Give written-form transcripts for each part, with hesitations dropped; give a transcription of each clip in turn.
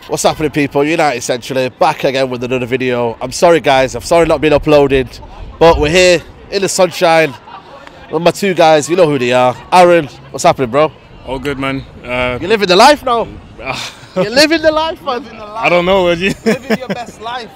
What's happening, people? United Centrally back again with another video. I'm sorry, guys. I'm sorry not being uploaded, but we're here in the sunshine with my two guys. You know who they are. Aaron, what's happening, bro? All good, man. You're living the life now. You're living the life, man. I don't know, would you? Living your best life.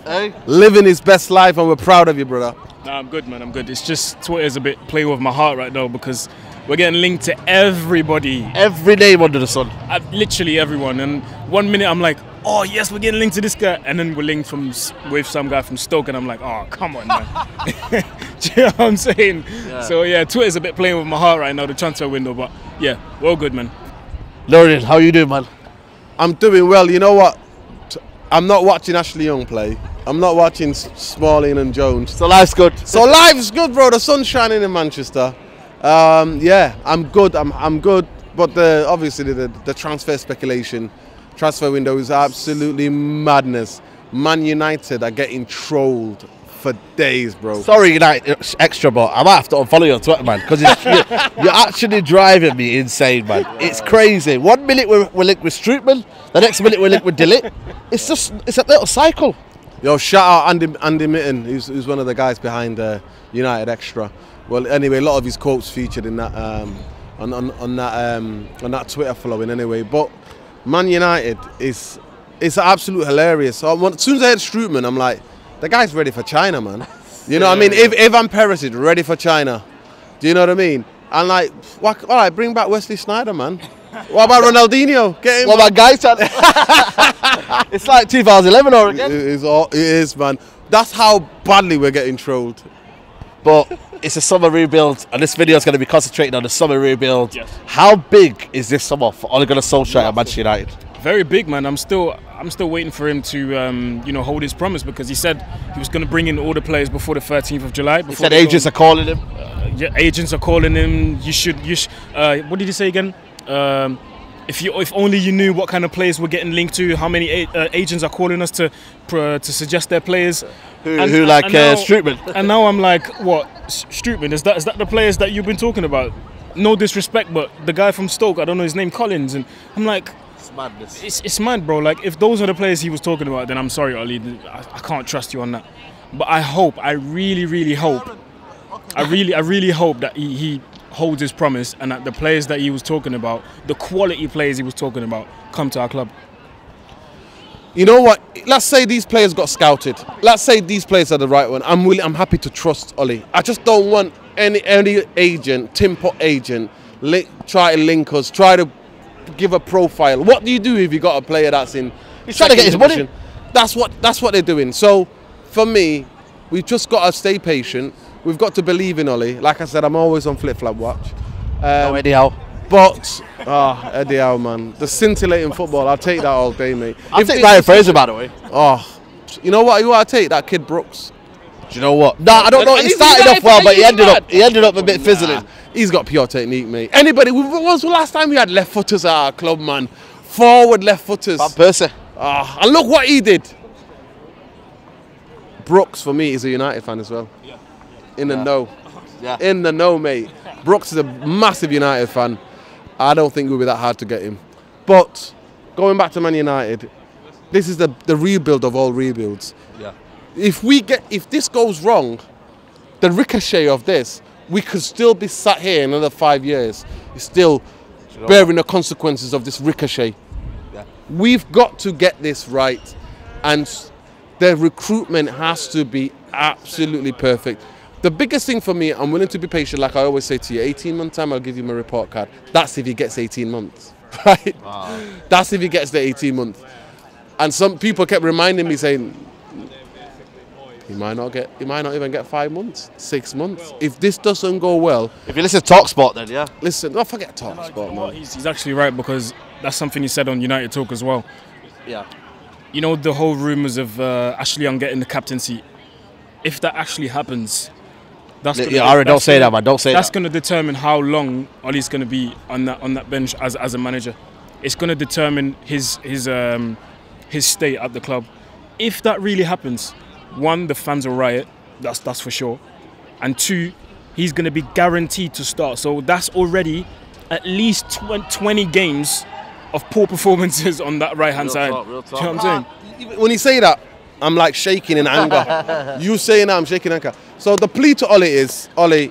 Hey? Living his best life, and we're proud of you, brother. Nah, I'm good, man. I'm good. It's just Twitter's a bit playing with my heart right now because we're getting linked to everybody. Every name under the sun. Literally everyone. And 1 minute I'm like, oh yes, we're getting linked to this guy, and then we're linked with some guy from Stoke, and I'm like, oh come on, man. Do you know what I'm saying? Yeah. So yeah, Twitter's a bit playing with my heart right now, the transfer window. But yeah, we're all good, man. Nuradeen, how you doing, man? I'm doing well. You know what? I'm not watching Ashley Young play. I'm not watching Smalling and Jones. So life's good. So life's good, bro. The sun's shining in Manchester. Yeah, I'm good. I'm good. But obviously the transfer speculation, transfer window is absolutely madness. Man United are getting trolled for days, bro. Sorry, United extra, but I might have to unfollow you on Twitter, man, because you're actually driving me insane, man. It's crazy. 1 minute we're linked with Strootman, the next minute we're linked with Dillit. It's a little cycle. Yo, shout out Andy Mitten, who's one of the guys behind United Extra. Well, anyway, a lot of his quotes featured in that on that Twitter following. Anyway, but Man United is absolute hilarious. So as soon as I heard Strootman, I'm like, the guy's ready for China, man. You know what I mean? If Ivan Perisic ready for China, do you know what I mean? And like, all right, bring back Wesley Sneijder, man. What about Ronaldinho? Get him. What about guys? It's like 2011 or again. It is, man. That's how badly we're getting trolled. But it's a summer rebuild, and this video is going to be concentrating on the summer rebuild. Yes. How big is this summer for Ole Gunnar Solskjaer at Manchester United? Very big, man. I'm still waiting for him to hold his promise, because he said he was going to bring in all the players before the 13th of July. He said agents are calling him. Yeah, agents are calling him. You should. What did he say again? If only you knew what kind of players we're getting linked to, how many agents are calling us to suggest their players. Who like Strootman? And now I'm like, what? Strootman? Is that the players that you've been talking about? No disrespect, but the guy from Stoke, I don't know his name, Collins, and I'm like, it's madness. It's mad, bro. Like, if those are the players he was talking about, then I'm sorry, Ali, I can't trust you on that. But I really hope that he holds his promise, and that the players that he was talking about, the quality players he was talking about, come to our club. You know what? Let's say these players got scouted. Let's say these players are the right one. I'm happy to trust Ollie. I just don't want any agent, tin pot agent, try to link us, try to give a profile. What do you do if you got a player that's in? He's trying to get his money. That's what they're doing. So for me, we've just got to stay patient. We've got to believe in Ollie. Like I said, I'm always on flip-flop watch. No, Eddie Howe. But, Eddie Howe, man. The scintillating football, I'll take that all day, mate. I'll take Ryan Fraser, by the way. Oh, you know what? You want to take that kid Brooks? Do you know what? Nah, I don't know. He started off well, but he ended up a bit fizzling. He's got pure technique, mate. Anybody? When was the last time we had left footers at our club, man? Forward left footers. Van Persie. And look what he did. Brooks, for me, is a United fan as well. Yeah. In the know. Yeah. In the know, mate. Brooks is a massive United fan. I don't think it will be that hard to get him. But going back to Man United, this is the rebuild of all rebuilds. Yeah. If this goes wrong, the ricochet of this, we could still be sat here in another 5 years, still bearing the consequences of this ricochet. Yeah. We've got to get this right, and the recruitment has to be absolutely perfect. The biggest thing for me, I'm willing to be patient, like I always say to you, 18-month time, I'll give you my report card. That's if he gets 18 months, right? Wow. That's if he gets the 18 months. And some people kept reminding me, saying, he might not even get 5 months, 6 months. If this doesn't go well. If you listen to TalkSport, then yeah. Listen, don't forget TalkSport, man. He's actually right, because that's something he said on United Talk as well. Yeah. You know, the whole rumours of Ashley Young getting the captaincy. If that actually happens, don't say that, man. Don't say that. That's going to determine how long Ollie's going to be on that bench as a manager. It's going to determine his stay at the club. If that really happens, one, the fans will riot. That's for sure. And two, he's going to be guaranteed to start. So that's already at least 20 games of poor performances on that right-hand side. Real talk. Do you know what I'm saying? When you say that, I'm like shaking in anger. You saying that, I'm shaking in anger. So the plea to Ollie is, Ollie,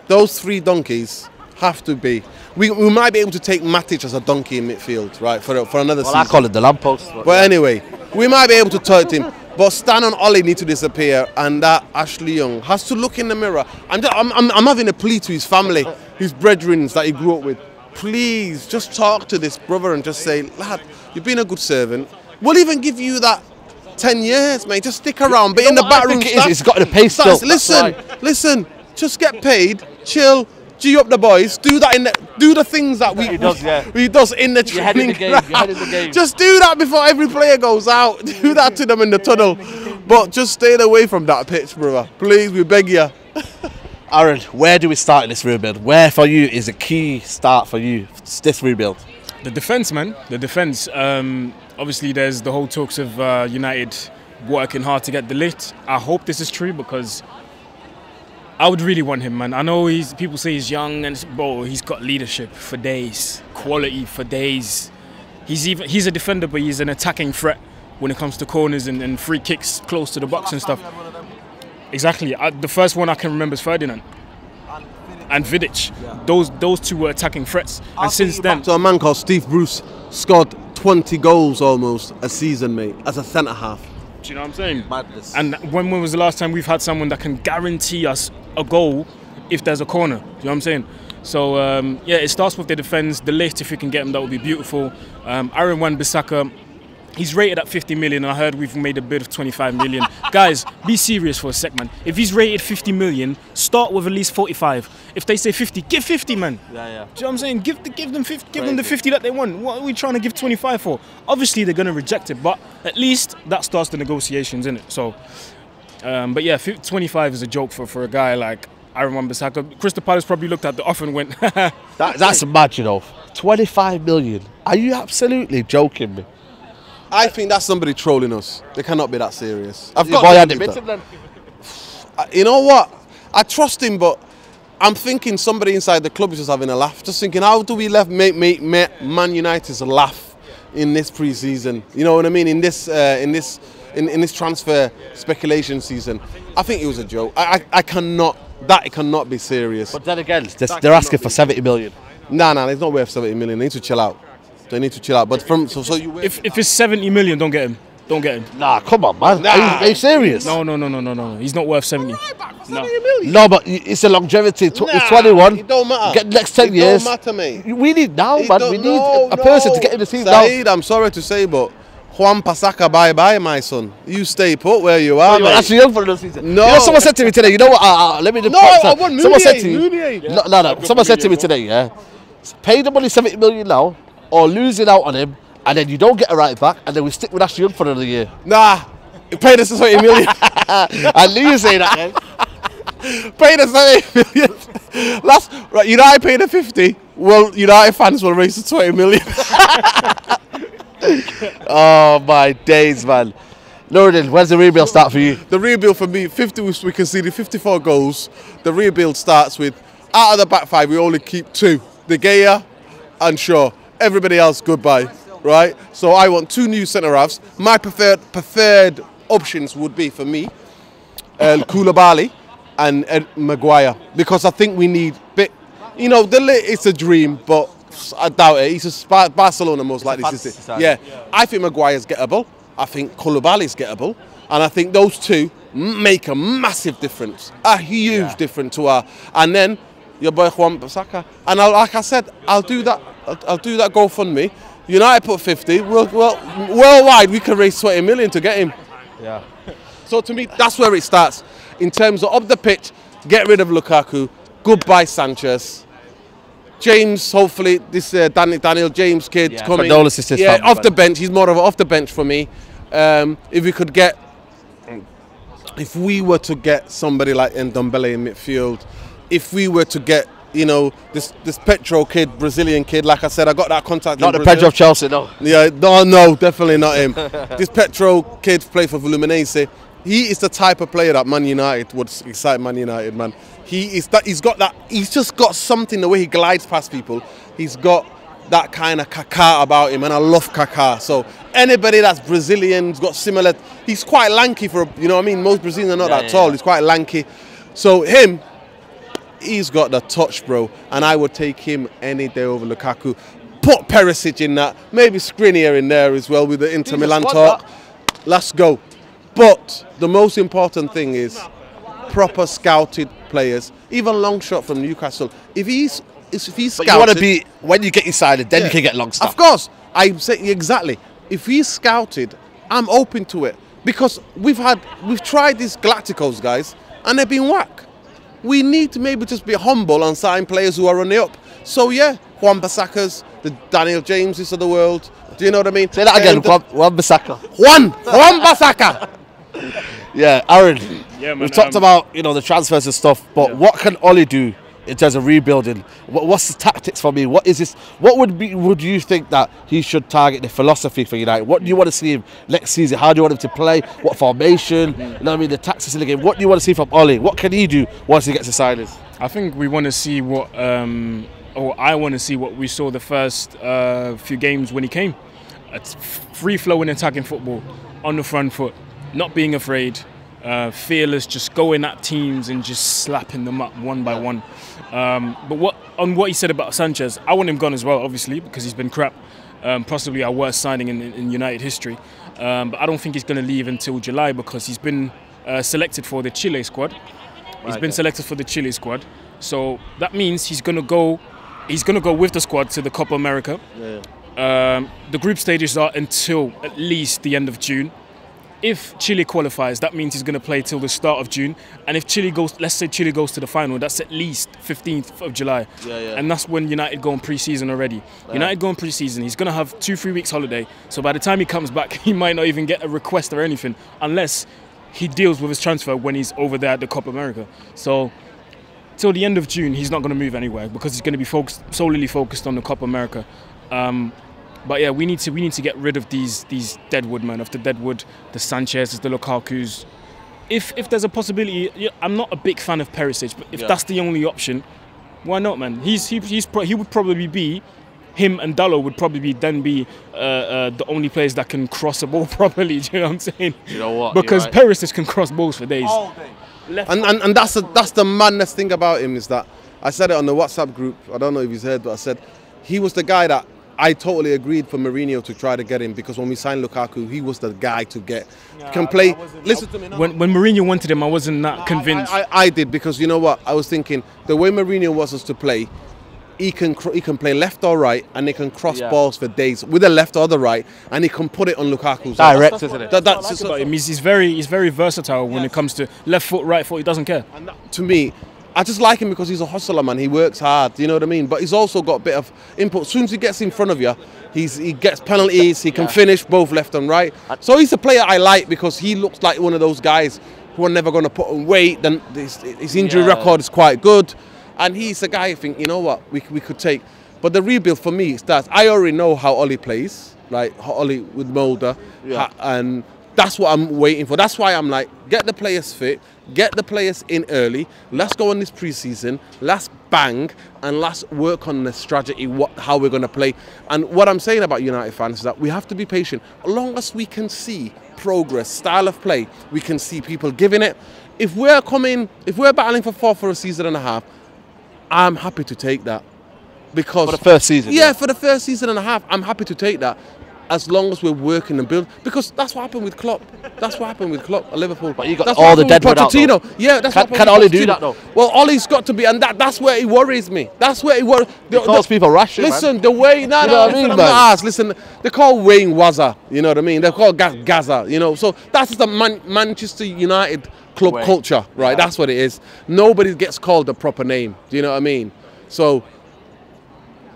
those 3 donkeys have to be. We might be able to take Matic as a donkey in midfield, right, for another season. I call it the lamppost. But anyway, we might be able to tote him. But Stan and Ollie need to disappear, and that Ashley Young has to look in the mirror. I'm having a plea to his family, his brethren that he grew up with. Please, just talk to this brother and just say, lad, you've been a good servant. We'll even give you that 10 years, mate. Just stick around. But in the back room, it's got to pay still. Listen, just get paid, chill, G up the boys, do the things that he does in the training. You're ahead of the game. Just do that before every player goes out. Do that to them in the tunnel. But just stay away from that pitch, brother. Please, we beg you. Aaron, where do we start in this rebuild? Where for you is a key start for you, this rebuild? The defence, man. The defence. Obviously, there's the whole talks of United working hard to get De Ligt. I hope this is true because I would really want him, man. I know people say he's young and he's got leadership for days, quality for days. He's a defender, but he's an attacking threat when it comes to corners and free kicks close to the box and stuff. Exactly. The first one I can remember is Ferdinand and Vidic. Yeah. Those 2 were attacking threats, and since then, so a man called Steve Bruce scored 20 goals almost a season, mate, as a centre half. Do you know what I'm saying? Madness. And when was the last time we've had someone that can guarantee us a goal if there's a corner? Do you know what I'm saying? So yeah, it starts with the defence. The Ligt, if we can get him, that would be beautiful. Aaron Wan-Bissaka, he's rated at 50 million, and I heard we've made a bid of 25 million. Guys, be serious for a sec, man. If he's rated 50 million, start with at least 45. If they say 50, give 50, man. Yeah. Do you know what I'm saying? Give them 50, give them the 50 that they want. What are we trying to give 25 for? Obviously, they're going to reject it, but at least that starts the negotiations, innit? So, but yeah, 25 is a joke for a guy like Aaron Wan-Bissaka. Crystal Palace probably looked at the offer and went, That's mad, you know. 25 million. Are you absolutely joking me? I think that's somebody trolling us. They cannot be that serious. I've got to admit it then. You know what? I trust him, but I'm thinking somebody inside the club is just having a laugh. Just thinking, how do we make Man United's laugh in this pre-season? You know what I mean? In this transfer speculation season, I think it was a joke. It cannot be serious. But then again, they're asking for 70 million. Nah, it's not worth 70 million. They need to chill out. But if it's 70 million, don't get him. Don't get him. Nah, come on, man. Are you serious? No. He's not worth 70. No, but it's a longevity. It's 21. It don't matter. Get the next 10 years. It don't matter, mate. We need now, man. We need a person to get in the team now. Saeed, I'm sorry to say, but Wan-Bissaka, bye-bye, my son. You stay put where you are, mate. That's young for another season. No. You know, someone said to me today, you know what, let me... I want someone said to Mounier. you, no. Someone said to me today, yeah, pay the money 70 million now, or losing out on him, and then you don't get a right back, and then we stick with Ashley Young for another year. Nah, pay the 70 million. I knew you say that, man. Pay the 70 million. Right, United paid the 50. Well, United fans will raise the 20 million. Oh my days, man. Nuradeen, where's the rebuild start for you? The rebuild for me, 50 we conceded 54 goals. The rebuild starts with, out of the back 5, we only keep 2. De Gea and Shaw. Everybody else, goodbye. Right? So I want 2 new centre-halves. My preferred options would be, for me, Koulibaly and Maguire. Because I think we need... You know, it's a dream, but I doubt it. He's just Barcelona most likely to see. Yeah. I think Maguire's gettable. I think Koulibaly's gettable. And I think those 2 make a massive difference. A huge difference to our... And then your boy Wan-Bissaka. And like I said, I'll do that GoFundMe. United put 50. Worldwide, we can raise 20 million to get him. Yeah. So to me, that's where it starts. In terms of up the pitch, get rid of Lukaku. Goodbye Sanchez. James, hopefully, this Daniel James kid coming. Condolences to his family, off the bench. He's more of off the bench for me. If we were to get somebody like Ndombele in midfield, if we were to get, you know, this Petro kid, Brazilian kid, like I said, I got that contact. Not the Pedro of Chelsea, no. Yeah, no, definitely not him. This Petro kid played for Fluminense. He is the type of player that Man United would excite Man United, man. He's just got something, the way he glides past people. He's got that kind of Kaká about him, and I love Kaká. So anybody that's Brazilian's got similar. He's quite lanky for, you know what I mean? Most Brazilians are not that tall. He's quite lanky. So he's got the touch, bro. And I would take him any day over Lukaku. Put Perisic in that. Maybe Skriniar in there as well with the Inter Milan talk. Let's go. But the most important thing is proper scouted players. Even Longshot from Newcastle. If he's scouted, but you want to be, when you get decided, then you can get Longstaff. Of course, I'm saying exactly. If he's scouted, I'm open to it, because we've tried these Galacticos guys and they've been whack. We need to maybe just be humble and sign players who are on the up. So yeah, Juan Bissaka's, the Daniel Jameses of the world. Do you know what I mean? Say that again, Juan Bissaka. Juan Bissaka. Yeah, Aaron. Yeah, man, we've talked about, you know, the transfers and stuff, but what can Ollie do in terms of rebuilding? What's the tactics for me? What is this? What would you think that he should target, the philosophy for United? What do you want to see him next season? How do you want him to play? What formation? You know what I mean? The tactics in the game. What do you want to see from Ollie? What can he do once he gets the signings? I think we want to see what, or I want to see what we saw the first few games when he came. It's free-flowing attacking football, on the front foot, not being afraid, fearless, just going at teams and just slapping them up one by one. But what he said about Sanchez, I want him gone as well, obviously, because he's been crap. Possibly our worst signing in United history. But I don't think he's going to leave until July, because he's been selected for the Chile squad. He's been selected for the Chile squad. So that means he's going to go with the squad to the Copa America. The group stages are until at least the end of June. If Chile qualifies, that means he's going to play till the start of June. And if Chile goes, let's say Chile goes to the final, that's at least 15th of July. And that's when United go on pre-season already. United go on pre-season. He's going to have 2-3 weeks holiday. So by the time he comes back, he might not even get a request or anything, unless he deals with his transfer when he's over there at the Copa America. So till the end of June, he's not going to move anywhere, because he's going to be solely focused on the Copa America. But yeah, we need to get rid of these deadwood, man. Of the deadwood, the Sanchez's, the Lukaku's. If there's a possibility, I'm not a big fan of Perisic, but if that's the only option, why not, man? He would probably be, him and Dalot would probably be the only players that can cross a ball properly. Do you know what I'm saying? You know what? Because Perisic can cross balls for days. All day. And that's the madness thing about him, is that I said it on the WhatsApp group. I don't know if he's heard, but I said he was the guy that I totally agreed for Mourinho to try to get him, because when we signed Lukaku, he was the guy to get. Can play. Listen to me. No. When Mourinho wanted him, I wasn't that convinced. I did, because you know what? I was thinking the way Mourinho wants us to play, he can play left or right, and he can cross balls for days with the left or the right, and he can put it on Lukaku's direct, isn't it? That's about him. He's very versatile when it comes to left foot, right foot. He doesn't care. And that, to me, I just like him because he's a hustler, man. He works hard, you know what I mean? But he's also got a bit of input. As soon as he gets in front of you, he gets penalties, he can finish both left and right. So he's a player I like, because he looks like one of those guys who are never going to put on weight. Then his injury record is quite good. And he's a guy I think, you know what, we could take. But the rebuild for me starts, I already know how Ollie plays, like Ollie with Mulder. And that's what I'm waiting for. That's why I'm like, get the players fit, get the players in early, let's go on this pre-season, let's bang, and let's work on the strategy, how we're going to play. And what I'm saying about United fans is that we have to be patient. As long as we can see progress, style of play, we can see people giving it. If we're battling for a season and a half, I'm happy to take that. Because for the first season? Yeah, for the first season and a half, I'm happy to take that. As long as we're working and building, because that's what happened with Klopp. That's what happened with Klopp at Liverpool. But you got all the deadwood out, though. Yeah, that's can Ollie do that though? Well, Ollie's got to be, and that's where he worries me. That's where he worries. He calls people rash. Listen, the way you know what I mean, man? Listen, they call Wayne Wazza. You know what I mean? They call Gaza. You know, so that's the Manchester United club culture, right? That's what it is. Nobody gets called the proper name. Do you know what I mean? So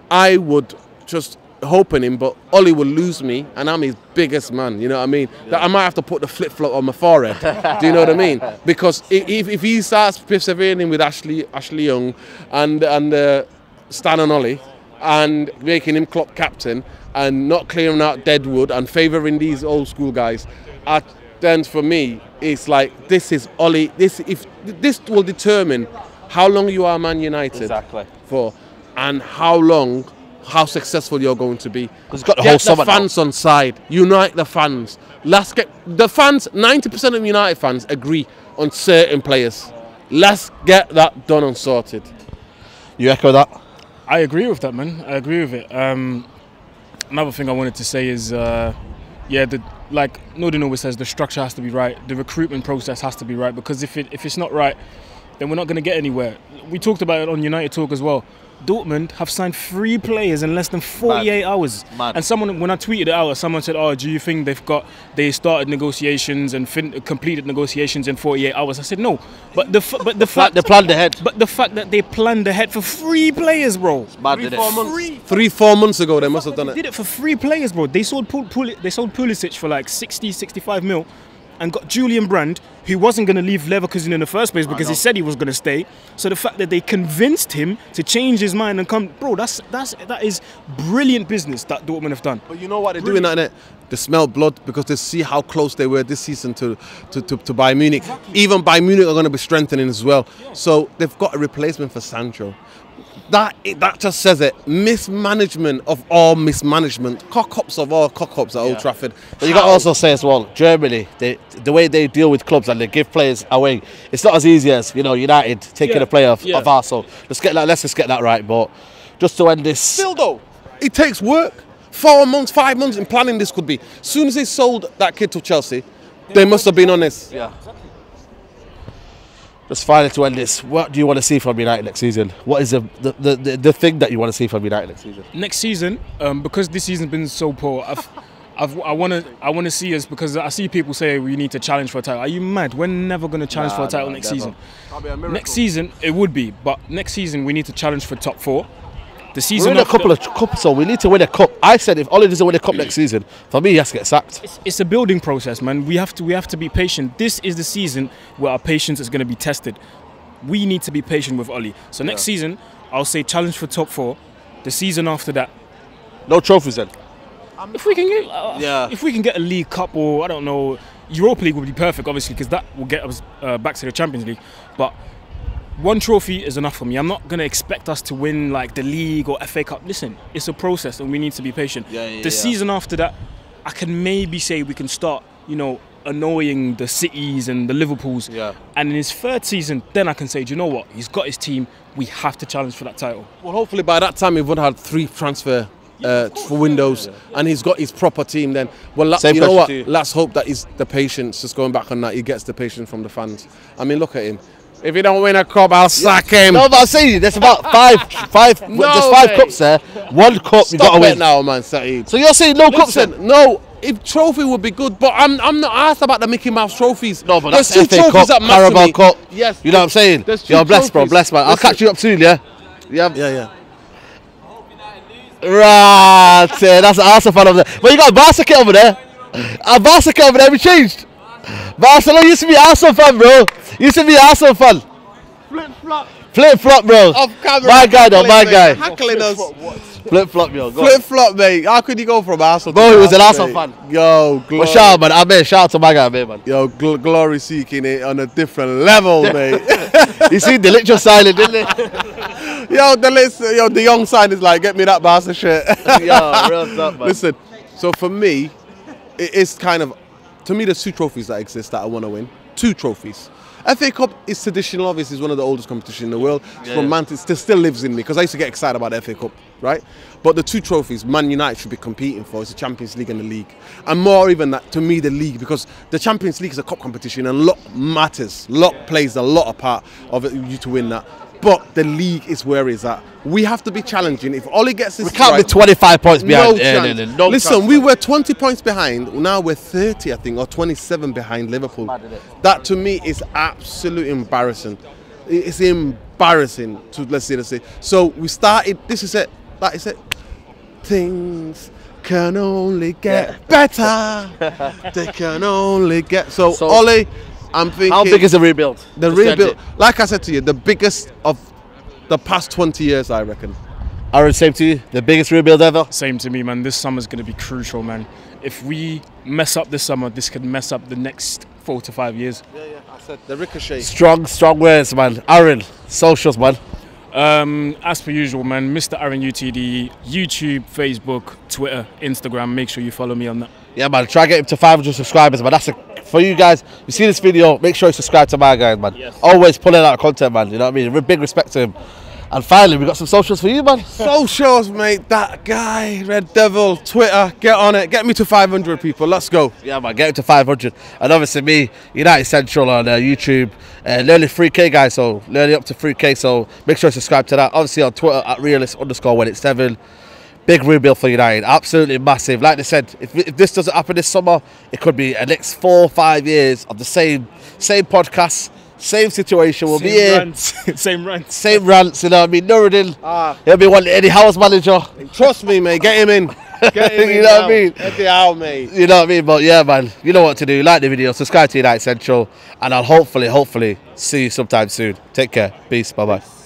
I would just hoping him, but Ollie will lose me, and I'm his biggest man. You know what I mean? That I might have to put the flip flop on my forehead. Do you know what I mean? Because if he starts persevering with Ashley Young and Stan and Ollie, and making him Klopp captain, and not clearing out Deadwood and favouring these old school guys, then for me it's like, this is Ollie. This will determine how long you are Man United for, and how long how successful you're going to be. Because got the Get whole the summer fans on side. Unite the fans. Let's get the fans. 90% of United fans agree on certain players. Let's get that done and sorted. You echo that? I agree with that, man. I agree with it. Another thing I wanted to say is, like Nuradeen always says, the structure has to be right. The recruitment process has to be right, because if it's not right, then we're not going to get anywhere. We talked about it on United Talk as well. Dortmund have signed 3 players in less than 48 hours. Mad. And someone, when I tweeted it out, someone said, "Oh, do you think they started negotiations and completed negotiations in 48 hours?" I said, "No." But the fact They planned ahead. But the fact that they planned ahead for 3 players, bro. Mad, did it? 3-4 months ago, they must have done They it. did it for 3 players, bro. They sold Pulisic for like 60, 65 mil, and got Julian Brand, who wasn't going to leave Leverkusen in the first place because he said he was going to stay. So the fact that they convinced him to change his mind and come, bro, that is brilliant business that Dortmund have done. But you know what they're doing, innit? They smell blood because they see how close they were this season to Bayern Munich. Exactly. Even Bayern Munich are going to be strengthening as well. Yeah. So they've got a replacement for Sancho. That just says it. Mismanagement of all mismanagement. Cock-ups of all cock-ups at Old Trafford. But you got to also say as well, Germany, the way they deal with clubs and they give players away, it's not as easy as, you know, United taking a player of Arsenal. Let's just get that right. But just to end this, Still though, it takes work. 4 months, 5 months in planning this could be. As soon as they sold that kid to Chelsea, they must have been honest. yeah. Just finally to end this, what do you want to see from United next season? What is the thing that you want to see from United next season? Next season, because this season's been so poor, I want to see us, because I see people say we need to challenge for a title. Are you mad? We're never going to challenge for a title next season. Next season it would be, but next season we need to challenge for top 4. The season We're in a couple of cups, so we need to win a cup. I said if Ole doesn't win a cup next season, for me he has to get sacked. It's a building process, man. We have to be patient. This is the season where our patience is going to be tested. We need to be patient with Ole. So next season, I'll say challenge for top 4. The season after that, No trophies then. if we can get a League Cup, or I don't know, Europa League would be perfect, obviously, because that will get us back to the Champions League. But 1 trophy is enough for me. I'm not going to expect us to win like the league or FA Cup. Listen, it's a process and we need to be patient. The season after that, I can maybe say we can start, you know, annoying the Cities and the Liverpools. And in his 3rd season, then I can say, do you know what? He's got his team. We have to challenge for that title. Well, hopefully by that time he would have had 3 transfer for windows, and he's got his proper team then. Well, you know what? Let's hope that the patience, just going back on that, he gets the patience from the fans. I mean, look at him. If he don't win a cup, I'll sack him. No, but I'm saying there's about five. No, there's 5 mate. cups there. 1 cup you got to win now, man, Saeed. So you're saying no cups then? Listen, no. If trophy would be good, but I'm not asked about the Mickey Mouse trophies. No, but there's that's 2 FA trophies Cup, that matter to Carabao me. Cup. Yes, You know what I'm saying? there's 2 You're blessed, bro. trophies. Blessed, man. I'll Listen. catch you up soon, yeah? Yeah. Right, that's an Arsenal fan over there. But you got a Barca kit over there. A Barca kit over there, we changed. Barcelona used to be Arsenal fan, bro. Used to be Arsenal fan. Flip-flop, bro. Off camera. My guy, though, my guy. Hackling us. Flip-flop, yo. Go on. Flip-flop, mate. How could you go from Arsenal Bro, to he was an Arsenal, Arsenal fan. Yo, glory. But shout out, man. I mean, shout out to my guy, man. Yo, glory seeking it on a different level, mate. You see, the literal silent, didn't it? The young sign is like, get me that Barca shit. Yo, real stuff, man. Listen, so for me, it is kind of, to me, there's 2 trophies that exist that I want to win. 2 trophies. FA Cup is traditional, obviously, it's one of the oldest competitions in the world. It's from Man, it still lives in me, because I used to get excited about the FA Cup, right? But the 2 trophies Man United should be competing for is the Champions League and the League. And more even that, to me, the League, because the Champions League is a cup competition and a lot matters. A lot plays a lot of part of it, you to win that. But the league is where it's at. We have to be challenging. If Ole gets this We can't right, be 25 points behind. no chance. No Listen, chance, we man. were 20 points behind. Now we're 30, I think, or 27 behind Liverpool. Mad, isn't it? That to me is absolutely embarrassing. It's embarrassing to let's say. So we started. This is it. That is it. Things can only get better. They can only get so Ole. I'm thinking. How big is the rebuild? The rebuild? Like I said to you, the biggest of the past 20 years, I reckon. Aaron, same to you. The biggest rebuild ever. Same to me, man. This summer's going to be crucial, man. If we mess up this summer, this could mess up the next 4 to 5 years. Yeah, I said the ricochet. Strong words, man. Aaron, socials, man. As per usual, man, Mr. Aaron UTD, YouTube, Facebook, Twitter, Instagram. Make sure you follow me on that. Yeah, man, try to get him to 500 subscribers, man. That's for you guys. You see this video, make sure you subscribe to my guys, man. Yes. Always pulling out content, man. You know what I mean? Big respect to him. And finally, we got some socials for you, man. Socials, mate. That guy, Red Devil, Twitter. Get on it. Get me to 500 people. Let's go. Yeah, man, get him to 500. And obviously me, United Central on YouTube. Nearly 3K, guys, so nearly up to 3K. So make sure you subscribe to that. Obviously on Twitter at realist_when it's7. Big rebuild for United, absolutely massive. Like they said, if this doesn't happen this summer, it could be the next 4 or 5 years of the same podcast. Same situation, we'll be here. Same rants. Same rants, you know what I mean? Nuradeen, he'll be wanting any house manager. Trust me, mate. Get him in. Get him in. You know what I mean? Get it out, mate. You know what I mean? But yeah, man, you know what to do. Like the video, subscribe to United Central, and I'll hopefully see you sometime soon. Take care. Peace. Bye-bye.